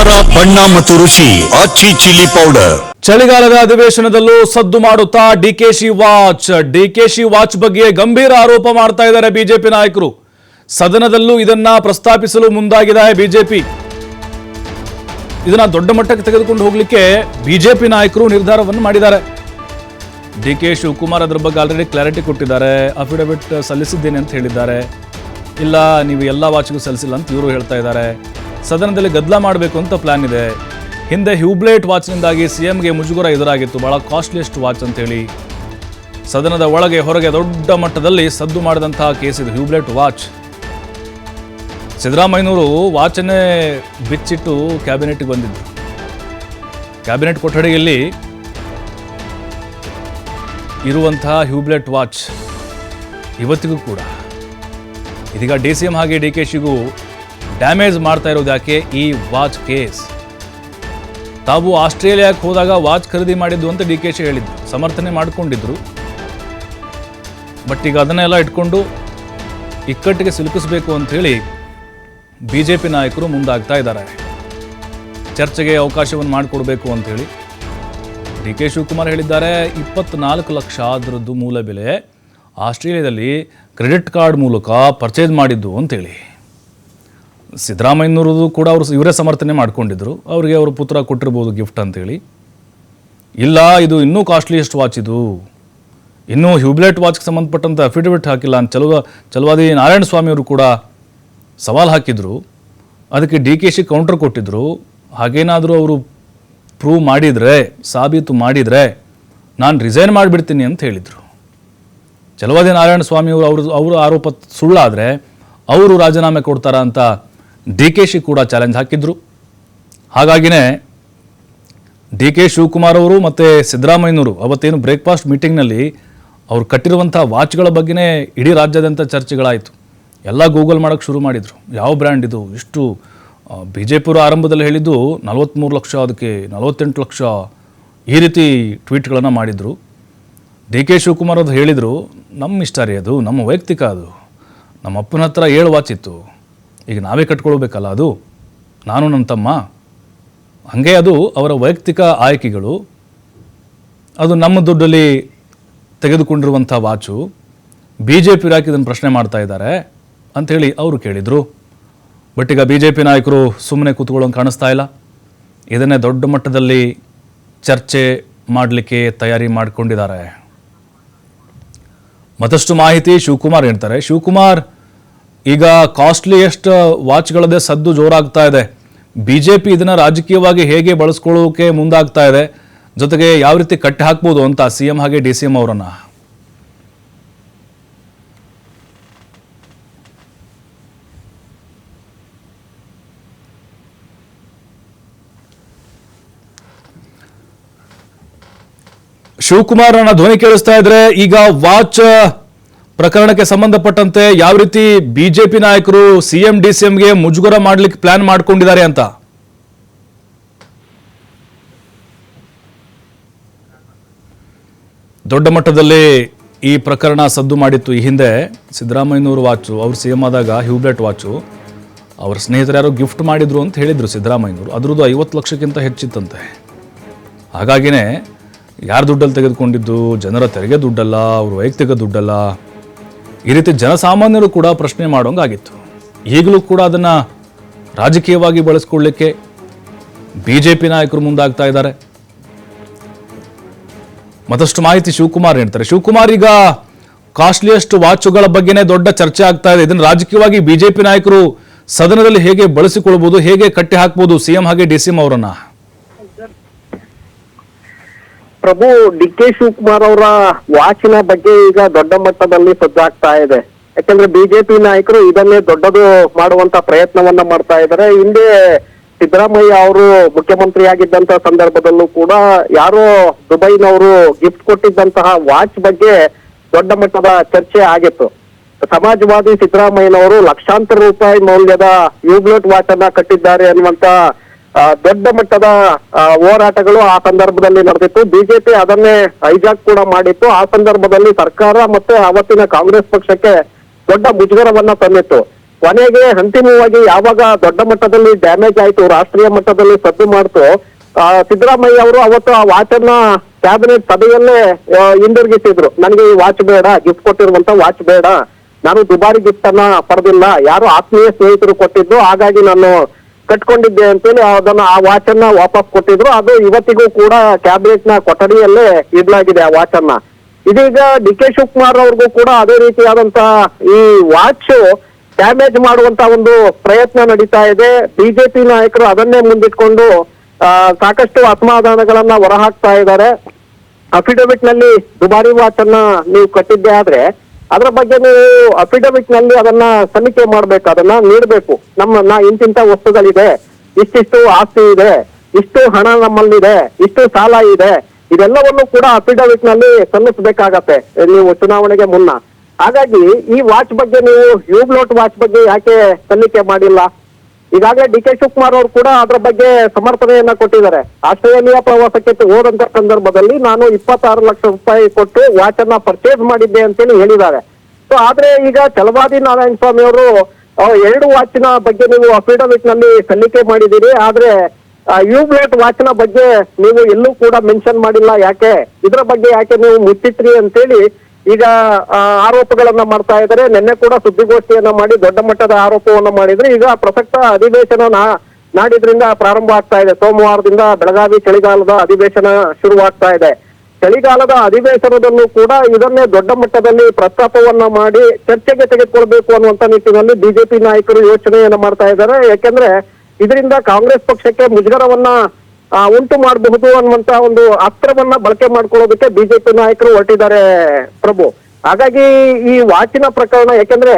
ಖಾರ ಬಣ್ಣ ಮತ್ತು ರುಚಿ ಆಚಿ ಚಿಲ್ಲಿ ಪೌಡರ್. ಚಳಿಗಾಲದ ಅಧಿವೇಶನದಲ್ಲೂ ಸದ್ದು ಮಾಡುತ್ತಾ ಡಿಕೆಶಿ ವಾಚ್ ಬಗ್ಗೆ ಗಂಭೀರ ಆರೋಪ ಮಾಡ್ತಾ ಇದ್ದಾರೆ ಬಿಜೆಪಿ ನಾಯಕರು. ಸದನದಲ್ಲೂ ಇದನ್ನ ಪ್ರಸ್ತಾಪಿಸಲು ಮುಂದಾಗಿದೆ ಬಿಜೆಪಿ. ಇದನ್ನ ದೊಡ್ಡ ಮಟ್ಟಕ್ಕೆ ತೆಗೆದುಕೊಂಡು ಹೋಗಲಿಕ್ಕೆ ಬಿಜೆಪಿ ನಾಯಕರು ನಿರ್ಧಾರವನ್ನು ಮಾಡಿದ್ದಾರೆ. ಡಿಕೆ ಶಿವಕುಮಾರ್ ಅದರ ಬಗ್ಗೆ ಆಲ್ರೆಡಿ ಕ್ಲಾರಿಟಿ ಕೊಟ್ಟಿದ್ದಾರೆ. ಅಫಿಡವಿಟ್ ಸಲ್ಲಿಸಿದ್ದೇನೆ ಅಂತ ಹೇಳಿದ್ದಾರೆ. ಇಲ್ಲ, ನೀವು ಎಲ್ಲ ವಾಚ್ಗೂ ಸಲ್ಲಿಸಿಲ್ಲ ಅಂತ ಇವರು ಹೇಳ್ತಾ ಇದ್ದಾರೆ. ಸದನದಲ್ಲಿ ಗದ್ದಲ ಮಾಡಬೇಕು ಅಂತ ಪ್ಲಾನ್ ಇದೆ. ಹಿಂದೆ ಹ್ಯೂಬ್ಲೇಟ್ ವಾಚ್ನಿಂದಾಗಿ ಸಿಎಂಗೆ ಮುಜುಗರ ಎದುರಾಗಿತ್ತು, ಬಹಳ ಕಾಸ್ಟ್ಲಿಯೆಸ್ಟ್ ವಾಚ್ ಅಂತೇಳಿ. ಸದನದ ಒಳಗೆ ಹೊರಗೆ ದೊಡ್ಡ ಮಟ್ಟದಲ್ಲಿ ಸದ್ದು ಮಾಡಿದಂತಹ ಕೇಸ್ ಇದು, ಹ್ಯೂಬ್ಲೇಟ್ ವಾಚ್. ಸಿದ್ದರಾಮಯ್ಯನವರು ವಾಚನ್ನೇ ಬಿಚ್ಚಿಟ್ಟು ಕ್ಯಾಬಿನೆಟ್ಗೆ ಬಂದಿದ್ದರು. ಕ್ಯಾಬಿನೆಟ್ ಕೊಠಡಿಯಲ್ಲಿ ಇರುವಂತಹ ಹ್ಯೂಬ್ಲೆಟ್ ವಾಚ್ ಇವತ್ತಿಗೂ ಕೂಡ ಇದೀಗ DCM ಹಾಗೆ DKಶಿಗೂ ಡ್ಯಾಮೇಜ್ ಮಾಡ್ತಾ ಇರೋದು ಯಾಕೆ? ಈ ವಾಚ್ ಕೇಸ್. ತಾವು ಆಸ್ಟ್ರೇಲಿಯಾಕ್ಕೆ ಹೋದಾಗ ವಾಚ್ ಖರೀದಿ ಮಾಡಿದ್ದು ಅಂತ DKಶಿ ಹೇಳಿದ್ರು, ಸಮರ್ಥನೆ ಮಾಡಿಕೊಂಡಿದ್ರು. ಬಟ್ ಈಗ ಅದನ್ನೆಲ್ಲ ಇಟ್ಕೊಂಡು ಇಕ್ಕಟ್ಟಿಗೆ ಸಿಲುಕಿಸಬೇಕು ಅಂಥೇಳಿ ಬಿಜೆಪಿ ನಾಯಕರು ಮುಂದಾಗ್ತಾ ಇದ್ದಾರೆ. ಚರ್ಚೆಗೆ ಅವಕಾಶವನ್ನು ಮಾಡಿಕೊಡ್ಬೇಕು ಅಂಥೇಳಿ DK ಶಿವಕುಮಾರ್ ಹೇಳಿದ್ದಾರೆ. 24 ಲಕ್ಷ ಅದರದ್ದು ಮೂಲ ಬೆಲೆ, ಆಸ್ಟ್ರೇಲಿಯಾದಲ್ಲಿ ಕ್ರೆಡಿಟ್ ಕಾರ್ಡ್ ಮೂಲಕ ಪರ್ಚೇಸ್ ಮಾಡಿದ್ದು ಅಂತೇಳಿ. ಸಿದ್ದರಾಮಯ್ಯನವ್ರದ್ದು ಕೂಡ ಇವರೇ ಸಮರ್ಥನೆ ಮಾಡ್ಕೊಂಡಿದ್ರು. ಅವರಿಗೆ ಅವರು ಪುತ್ರ ಕೊಟ್ಟಿರ್ಬೋದು ಗಿಫ್ಟ್ ಅಂತೇಳಿ. ಇಲ್ಲ, ಇದು ಇನ್ನೂ ಕಾಸ್ಟ್ಲಿಯೆಸ್ಟ್ ವಾಚ್, ಇದು ಇನ್ನೂ ಹ್ಯೂಬ್ಲೆಟ್ ವಾಚ್ಗೆ ಸಂಬಂಧಪಟ್ಟಂಥ ಅಫಿಡವಿಟ್ ಹಾಕಿಲ್ಲ ಅಂತ ಚಲವಾದಿ ನಾರಾಯಣ ಸ್ವಾಮಿ ಅವರು ಕೂಡ ಸವಾಲು ಹಾಕಿದ್ರು. ಅದಕ್ಕೆ DKಶಿ ಕೌಂಟರ್ ಕೊಟ್ಟಿದ್ರು. ಹಾಗೇನಾದರೂ ಅವರು ಪ್ರೂವ್ ಮಾಡಿದರೆ, ಸಾಬೀತು ಮಾಡಿದರೆ ನಾನು ರಿಸೈನ್ ಮಾಡಿಬಿಡ್ತೀನಿ ಅಂತ ಹೇಳಿದರು. ಚಲವಾದಿ ನಾರಾಯಣ ಸ್ವಾಮಿ ಅವರು ಆರೋಪ ಸುಳ್ಳಾದರೆ ಅವರು ರಾಜೀನಾಮೆ ಕೊಡ್ತಾರಾ ಅಂತ DKಶಿ ಕೂಡ ಚಾಲೆಂಜ್ ಹಾಕಿದ್ರು. ಹಾಗಾಗಿನೇ DK ಶಿವಕುಮಾರ್ ಅವರು ಮತ್ತು ಸಿದ್ದರಾಮಯ್ಯನವರು ಅವತ್ತೇನು ಬ್ರೇಕ್ಫಾಸ್ಟ್ ಮೀಟಿಂಗ್ನಲ್ಲಿ ಅವರು ಕಟ್ಟಿರುವಂಥ ವಾಚ್ಗಳ ಬಗ್ಗೆನೇ ಇಡೀ ರಾಜ್ಯಾದ್ಯಂತ ಚರ್ಚೆಗಳಾಯಿತು. ಎಲ್ಲ ಗೂಗಲ್ ಮಾಡೋಕ್ಕೆ ಶುರು ಮಾಡಿದರು. ಯಾವ ಬ್ರ್ಯಾಂಡ್ ಇದು, ಇಷ್ಟು ಬಿಜೆಪಿಯವರು ಆರಂಭದಲ್ಲಿ ಹೇಳಿದ್ದು 43 ಲಕ್ಷ, ಅದಕ್ಕೆ 48 ಲಕ್ಷ, ಈ ರೀತಿ ಟ್ವೀಟ್ಗಳನ್ನು ಮಾಡಿದರು. DK ಶಿವಕುಮಾರ್ ಅದು ಹೇಳಿದರು, ನಮ್ಮ ಇಷ್ಟ ರೀ, ಅದು ನಮ್ಮ ವೈಯಕ್ತಿಕ, ಅದು ನಮ್ಮ ಅಪ್ಪನ ಹತ್ರ 7 ವಾಚ್ ಇತ್ತು, ಈಗ ನಾವೇ ಕಟ್ಕೊಳ್ಬೇಕಲ್ಲ, ಅದು ನಾನು ನನ್ನ ತಮ್ಮ, ಹಾಗೆ ಅದು ಅವರ ವೈಯಕ್ತಿಕ ಆಯ್ಕೆಗಳು, ಅದು ನಮ್ಮ ದುಡ್ಡಲ್ಲಿ ತೆಗೆದುಕೊಂಡಿರುವಂಥ ವಾಚು, BJP ಯಾಕೆ ಇದನ್ನು ಪ್ರಶ್ನೆ ಮಾಡ್ತಾ ಇದ್ದಾರೆ ಅಂಥೇಳಿ ಅವರು ಕೇಳಿದರು. ಬಟ್ ಈಗ BJP ನಾಯಕರು ಸುಮ್ಮನೆ ಕೂತ್ಕೊಳ್ಳೋಂಗೆ ಕಾಣಿಸ್ತಾ ಇಲ್ಲ. ಇದನ್ನೇ ದೊಡ್ಡ ಮಟ್ಟದಲ್ಲಿ ಚರ್ಚೆ ಮಾಡಲಿಕ್ಕೆ ತಯಾರಿ ಮಾಡಿಕೊಂಡಿದ್ದಾರೆ. ಮತ್ತಷ್ಟು ಮಾಹಿತಿ ಶಿವಕುಮಾರ್ ಹೇಳ್ತಾರೆ. ಶಿವಕುಮಾರ್, ಈಗ ಕಾಸ್ಟ್ಲಿಯೆಸ್ಟ್ ವಾಚ್ಗಳದೇ ಸದ್ದು ಜೋರಾಗ್ತಾ ಇದೆ. BJP ಇದನ್ನು ರಾಜಕೀಯವಾಗಿ ಹೇಗೆ ಬಳಸ್ಕೊಳ್ಳೋಕೆ ಮುಂದಾಗ್ತಾ ಇದೆ, ಜೊತೆಗೆ ಯಾವ ರೀತಿ ಕಟ್ಟಿ ಹಾಕ್ಬೋದು ಅಂತ CM ಹಾಗೆ DCM ಅವರನ್ನು? ಶಿವಕುಮಾರ್, ನನ್ನ ಧ್ವನಿ ಕೇಳಿಸ್ತಾ ಇದ್ರೆ, ಈಗ ವಾಚ್ ಪ್ರಕರಣಕ್ಕೆ ಸಂಬಂಧಪಟ್ಟಂತೆ ಯಾವ ರೀತಿ BJP ನಾಯಕರು CM DCMಗೆ ಮುಜುಗರ ಮಾಡ್ಲಿಕ್ಕೆ ಪ್ಲಾನ್ ಮಾಡ್ಕೊಂಡಿದ್ದಾರೆ ಅಂತ? ದೊಡ್ಡ ಮಟ್ಟದಲ್ಲಿ ಈ ಪ್ರಕರಣ ಸದ್ದು ಮಾಡಿತ್ತು. ಈ ಹಿಂದೆ ಸಿದ್ದರಾಮಯ್ಯನವರು ವಾಚು, ಅವರು CM ಆದಾಗ ಹ್ಯೂಬ್ಲೆಟ್ ವಾಚು ಅವ್ರ ಸ್ನೇಹಿತರು ಯಾರೋ ಗಿಫ್ಟ್ ಮಾಡಿದ್ರು ಅಂತ ಹೇಳಿದರು ಸಿದ್ದರಾಮಯ್ಯನವರು. ಅದರದ್ದು 50 ಲಕ್ಷಕ್ಕಿಂತ ಹೆಚ್ಚಿತ್ತಂತೆ. ಹಾಗಾಗಿನೇ ಯಾರ ದುಡ್ಡಲ್ಲಿ ತೆಗೆದುಕೊಂಡಿದ್ದು, ಜನರ ತೆರಿಗೆ ದುಡ್ಡಲ್ಲ, ಅವ್ರ ವೈಯಕ್ತಿಕ ದುಡ್ಡಲ್ಲ, ಈ ರೀತಿ ಜನಸಾಮಾನ್ಯರು ಕೂಡ ಪ್ರಶ್ನೆ ಮಾಡೋಂಗಾಗಿತ್ತು. ಈಗಲೂ ಕೂಡ ಅದನ್ನು ರಾಜಕೀಯವಾಗಿ ಬಳಸ್ಕೊಳ್ಳಿಕ್ಕೆ BJP ನಾಯಕರು ಮುಂದಾಗ್ತಾ ಇದ್ದಾರೆ. ಮತ್ತಷ್ಟು ಮಾಹಿತಿ ಶಿವಕುಮಾರ್ ಹೇಳ್ತಾರೆ. ಶಿವಕುಮಾರ್, ಈಗ ಕಾಸ್ಟ್ಲಿಯೆಸ್ಟ್ ವಾಚುಗಳ ಬಗ್ಗೆನೇ ದೊಡ್ಡ ಚರ್ಚೆ ಆಗ್ತಾ ಇದೆ. ಇದನ್ನು ರಾಜಕೀಯವಾಗಿ BJP ನಾಯಕರು ಸದನದಲ್ಲಿ ಹೇಗೆ ಬಳಸಿಕೊಳ್ಬೋದು, ಹೇಗೆ ಕಟ್ಟಿ ಹಾಕ್ಬೋದು CM ಹಾಗೆ DCM ಅವರನ್ನ? ಪ್ರಭು, DK ಶಿವಕುಮಾರ್ ಅವರ ವಾಚಿನ ಬಗ್ಗೆ ಈಗ ದೊಡ್ಡ ಮಟ್ಟದಲ್ಲಿ ಸದ್ದಾಗ್ತಾ ಇದೆ. ಯಾಕಂದ್ರೆ BJP ನಾಯಕರು ಇದನ್ನೇ ದೊಡ್ಡದು ಮಾಡುವಂತ ಪ್ರಯತ್ನವನ್ನ ಮಾಡ್ತಾ ಇದ್ದಾರೆ. ಹಿಂದೆ ಸಿದ್ದರಾಮಯ್ಯ ಅವರು ಮುಖ್ಯಮಂತ್ರಿ ಆಗಿದ್ದಂತ ಸಂದರ್ಭದಲ್ಲೂ ಕೂಡ ಯಾರೋ ದುಬೈನವರು ಗಿಫ್ಟ್ ಕೊಟ್ಟಿದ್ದಂತಹ ವಾಚ್ ಬಗ್ಗೆ ದೊಡ್ಡ ಮಟ್ಟದ ಚರ್ಚೆ ಆಗಿತ್ತು. ಸಮಾಜವಾದಿ ಸಿದ್ದರಾಮಯ್ಯನವರು ಲಕ್ಷಾಂತರ ರೂಪಾಯಿ ಮೌಲ್ಯದ ಹ್ಯೂಬ್ಲೆಟ್ ವಾಚ್ ಅನ್ನ ಕಟ್ಟಿದ್ದಾರೆ ಅನ್ನುವಂತ ದೊಡ್ಡ ಮಟ್ಟದ ಹೋರಾಟಗಳು ಆ ಸಂದರ್ಭದಲ್ಲಿ ನಡೆದಿತ್ತು. BJP ಅದನ್ನೇ ಹೈಜಾಕ್ ಕೂಡ ಮಾಡಿತ್ತು. ಆ ಸಂದರ್ಭದಲ್ಲಿ ಸರ್ಕಾರ ಮತ್ತೆ ಅವತ್ತಿನ ಕಾಂಗ್ರೆಸ್ ಪಕ್ಷಕ್ಕೆ ದೊಡ್ಡ ಮುಜುಗರವನ್ನ ತಂದಿತ್ತು. ಕೊನೆಗೆ ಅಂತಿಮವಾಗಿ ಯಾವಾಗ ದೊಡ್ಡ ಮಟ್ಟದಲ್ಲಿ ಡ್ಯಾಮೇಜ್ ಆಯ್ತು, ರಾಷ್ಟ್ರೀಯ ಮಟ್ಟದಲ್ಲಿ ಸದ್ದು ಮಾಡ್ತು, ಸಿದ್ದರಾಮಯ್ಯ ಅವರು ಅವತ್ತು ಆ ವಾಚನ್ನ ಕ್ಯಾಬಿನೆಟ್ ಸಭೆಯಲ್ಲೇ ಹಿಂದಿರುಗಿಸಿದ್ರು. ನನಗೆ ಈ ವಾಚ್ ಬೇಡ, ಗಿಫ್ಟ್ ಕೊಟ್ಟಿರುವಂತ ವಾಚ್ ಬೇಡ, ನಾನು ದುಬಾರಿ ಗಿಫ್ಟ್ ಅನ್ನ ಪಡೆದಿಲ್ಲ, ಯಾರು ಆತ್ಮೀಯ ಸ್ನೇಹಿತರು ಕೊಟ್ಟಿದ್ದು, ಹಾಗಾಗಿ ನಾನು ಕಟ್ಕೊಂಡಿದ್ದೆ ಅಂತೇಳಿ ಅದನ್ನ ಆ ವಾಚ್ ಅನ್ನ ವಾಪಸ್ ಕೊಟ್ಟಿದ್ರು. ಅದು ಇವತ್ತಿಗೂ ಕೂಡ ಕ್ಯಾಬಿನೆಟ್ ನ ಕೊಠಡಿಯಲ್ಲೇ ಇಡ್ಲಾಗಿದೆ ಆ ವಾಚ್ ಅನ್ನ. ಇದೀಗ ಡಿ ಕೆ ಶಿವಕುಮಾರ್ ಅವ್ರಿಗೂ ಕೂಡ ಅದೇ ರೀತಿಯಾದಂತ ಈ ವಾಚ್ ಡ್ಯಾಮೇಜ್ ಮಾಡುವಂತ ಒಂದು ಪ್ರಯತ್ನ ನಡೀತಾ ಇದೆ. ಬಿಜೆಪಿ ನಾಯಕರು ಅದನ್ನೇ ಮುಂದಿಟ್ಕೊಂಡು ಸಾಕಷ್ಟು ಅಸಮಾಧಾನಗಳನ್ನ ಹೊರಹಾಕ್ತಾ ಇದ್ದಾರೆ. ಅಫಿಡವಿಟ್ ನಲ್ಲಿ ದುಬಾರಿ ವಾಚ್ ಅನ್ನ ನೀವು ಕಟ್ಟಿದ್ದೆ ಆದ್ರೆ ಅದರ ಬಗ್ಗೆ ನೀವು ಅಫಿಡವಿಟ್ ನಲ್ಲಿ ಅದನ್ನ ತನಿಖೆ ಮಾಡ್ಬೇಕು, ಅದನ್ನ ನೀಡಬೇಕು. ಇಂತಿಂತ ವಸ್ತುಗಳಿದೆ, ಇಷ್ಟಿಷ್ಟು ಆಸ್ತಿ ಇದೆ, ಇಷ್ಟು ಹಣ ನಮ್ಮಲ್ಲಿದೆ, ಇಷ್ಟು ಸಾಲ ಇದೆ, ಇದೆಲ್ಲವನ್ನು ಕೂಡ ಅಫಿಡವಿಟ್ ನಲ್ಲಿ ಸಲ್ಲಿಸಬೇಕಾಗತ್ತೆ ನೀವು ಚುನಾವಣೆಗೆ ಮುನ್ನ. ಹಾಗಾಗಿ ಈ ವಾಚ್ ಬಗ್ಗೆ ನೀವು ಹ್ಯೂಬ್ಲೋಟ್ ವಾಚ್ ಬಗ್ಗೆ ಯಾಕೆ ತನಿಖೆ ಮಾಡಿಲ್ಲ? ಈಗಾಗಲೇ ಡಿ ಕೆ ಶಿವಕುಮಾರ್ ಅವರು ಕೂಡ ಅದರ ಬಗ್ಗೆ ಸಮರ್ಥನೆಯನ್ನ ಕೊಟ್ಟಿದ್ದಾರೆ. ಆಸ್ಟ್ರೇಲಿಯಾ ಪ್ರವಾಸಕ್ಕೆ ಹೋದಂತ ಸಂದರ್ಭದಲ್ಲಿ ನಾನು 26 ಲಕ್ಷ ರೂಪಾಯಿ ಕೊಟ್ಟು ವಾಚ್ ಅನ್ನ ಪರ್ಚೇಸ್ ಮಾಡಿದ್ದೆ ಅಂತೇಳಿ ಹೇಳಿದ್ದಾರೆ. ಸೊ ಆದ್ರೆ ಈಗ ಛಲವಾದಿ ನಾರಾಯಣ ಸ್ವಾಮಿ ಅವರು 2 ವಾಚಿನ ಬಗ್ಗೆ ನೀವು ಅಫಿಡವಿಟ್ ನಲ್ಲಿ ಸಲ್ಲಿಕೆ ಮಾಡಿದ್ದೀರಿ, ಆದ್ರೆ ಹ್ಯೂಬ್ಲೈಟ್ ವಾಚಿನ ಬಗ್ಗೆ ನೀವು ಎಲ್ಲೂ ಕೂಡ ಮೆನ್ಷನ್ ಮಾಡಿಲ್ಲ. ಯಾಕೆ ಇದರ ಬಗ್ಗೆ ಯಾಕೆ ನೀವು ಮುಚ್ಚಿಟ್ರಿ ಅಂತೇಳಿ ಈಗ ಆರೋಪಗಳನ್ನ ಮಾಡ್ತಾ ಇದ್ದಾರೆ. ನಿನ್ನೆ ಕೂಡ ಸುದ್ದಿಗೋಷ್ಠಿಯನ್ನ ಮಾಡಿ ದೊಡ್ಡ ಮಟ್ಟದ ಆರೋಪವನ್ನ ಮಾಡಿದ್ರೆ ಈಗ ಪ್ರಸಕ್ತ ಅಧಿವೇಶನ ನಾಡಿದ್ರಿಂದ ಪ್ರಾರಂಭ ಆಗ್ತಾ ಇದೆ. ಸೋಮವಾರದಿಂದ ಬೆಳಗಾವಿ ಚಳಿಗಾಲದ ಅಧಿವೇಶನ ಶುರುವಾಗ್ತಾ ಇದೆ. ಚಳಿಗಾಲದ ಅಧಿವೇಶನದಲ್ಲೂ ಕೂಡ ಇದನ್ನೇ ದೊಡ್ಡ ಮಟ್ಟದಲ್ಲಿ ಪ್ರಸ್ತಾಪವನ್ನ ಮಾಡಿ ಚರ್ಚೆಗೆ ತೆಗೆದುಕೊಳ್ಬೇಕು ಅನ್ನುವಂತ ನಿಟ್ಟಿನಲ್ಲಿ ಬಿಜೆಪಿ ನಾಯಕರು ಯೋಚನೆಯನ್ನ ಮಾಡ್ತಾ ಇದ್ದಾರೆ. ಯಾಕೆಂದ್ರೆ ಇದರಿಂದ ಕಾಂಗ್ರೆಸ್ ಪಕ್ಷಕ್ಕೆ ಮುಜುಗರವನ್ನ ಉಂಟು ಮಾಡಬಹುದು ಅನ್ನುವಂತ ಒಂದು ಅಸ್ತ್ರವನ್ನ ಬಳಕೆ ಮಾಡ್ಕೊಳ್ಳೋದಕ್ಕೆ ಬಿಜೆಪಿ ನಾಯಕರು ಹೊರಟಿದ್ದಾರೆ ಪ್ರಭು. ಹಾಗಾಗಿ ಈ ವಾಚಿನ ಪ್ರಕರಣ, ಯಾಕೆಂದ್ರೆ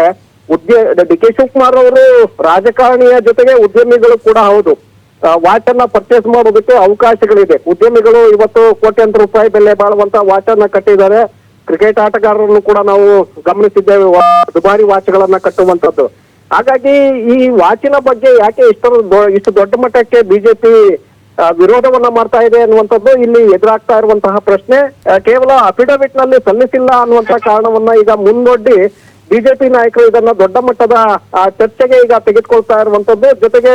ಡಿ ಕೆ ಶಿವಕುಮಾರ್ ಅವರು ರಾಜಕಾರಣಿಯ ಜೊತೆಗೆ ಉದ್ಯಮಿಗಳು ಕೂಡ ಹೌದು. ವಾಚ್ ಅನ್ನ ಪರ್ಚೇಸ್ ಮಾಡೋದಕ್ಕೆ ಅವಕಾಶಗಳಿದೆ. ಉದ್ಯಮಿಗಳು ಇವತ್ತು ಕೋಟ್ಯಾಂತರ ರೂಪಾಯಿ ಬೆಲೆ ಬಾಳುವಂತ ವಾಚ್ ಅನ್ನ ಕಟ್ಟಿದ್ದಾರೆ. ಕ್ರಿಕೆಟ್ ಆಟಗಾರರನ್ನು ಕೂಡ ನಾವು ಗಮನಿಸಿದ್ದೇವೆ ದುಬಾರಿ ವಾಚ್ಗಳನ್ನ ಕಟ್ಟುವಂತದ್ದು. ಹಾಗಾಗಿ ಈ ವಾಚಿನ ಬಗ್ಗೆ ಯಾಕೆ ಇಷ್ಟು ದೊಡ್ಡ ಮಟ್ಟಕ್ಕೆ ಬಿಜೆಪಿ ವಿರೋಧವನ್ನ ಮಾಡ್ತಾ ಇದೆ ಅನ್ನುವಂಥದ್ದು ಇಲ್ಲಿ ಎದುರಾಗ್ತಾ ಇರುವಂತಹ ಪ್ರಶ್ನೆ. ಕೇವಲ ಅಫಿಡವಿಟ್ ನಲ್ಲಿ ಸಲ್ಲಿಸಿಲ್ಲ ಅನ್ನುವಂತ ಕಾರಣವನ್ನ ಈಗ ಮುಂದೊಡ್ಡಿ ಬಿಜೆಪಿ ನಾಯಕರು ಇದನ್ನ ದೊಡ್ಡ ಮಟ್ಟದ ಚರ್ಚೆಗೆ ಈಗ ತೆಗೆದುಕೊಳ್ತಾ ಇರುವಂತದ್ದು. ಜೊತೆಗೆ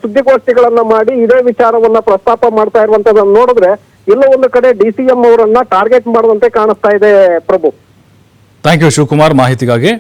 ಸುದ್ದಿಗೋಷ್ಠಿಗಳನ್ನ ಮಾಡಿ ಇದೇ ವಿಚಾರವನ್ನ ಪ್ರಸ್ತಾಪ ಮಾಡ್ತಾ ಇರುವಂತದನ್ನ ನೋಡಿದ್ರೆ ಎಲ್ಲೋ ಒಂದು ಕಡೆ DCM ಅವರನ್ನ ಟಾರ್ಗೆಟ್ ಮಾಡುವಂತೆ ಕಾಣಿಸ್ತಾ ಇದೆ ಪ್ರಭು. ಥ್ಯಾಂಕ್ ಯು ಶಿವಕುಮಾರ್ ಮಾಹಿತಿಗಾಗಿ.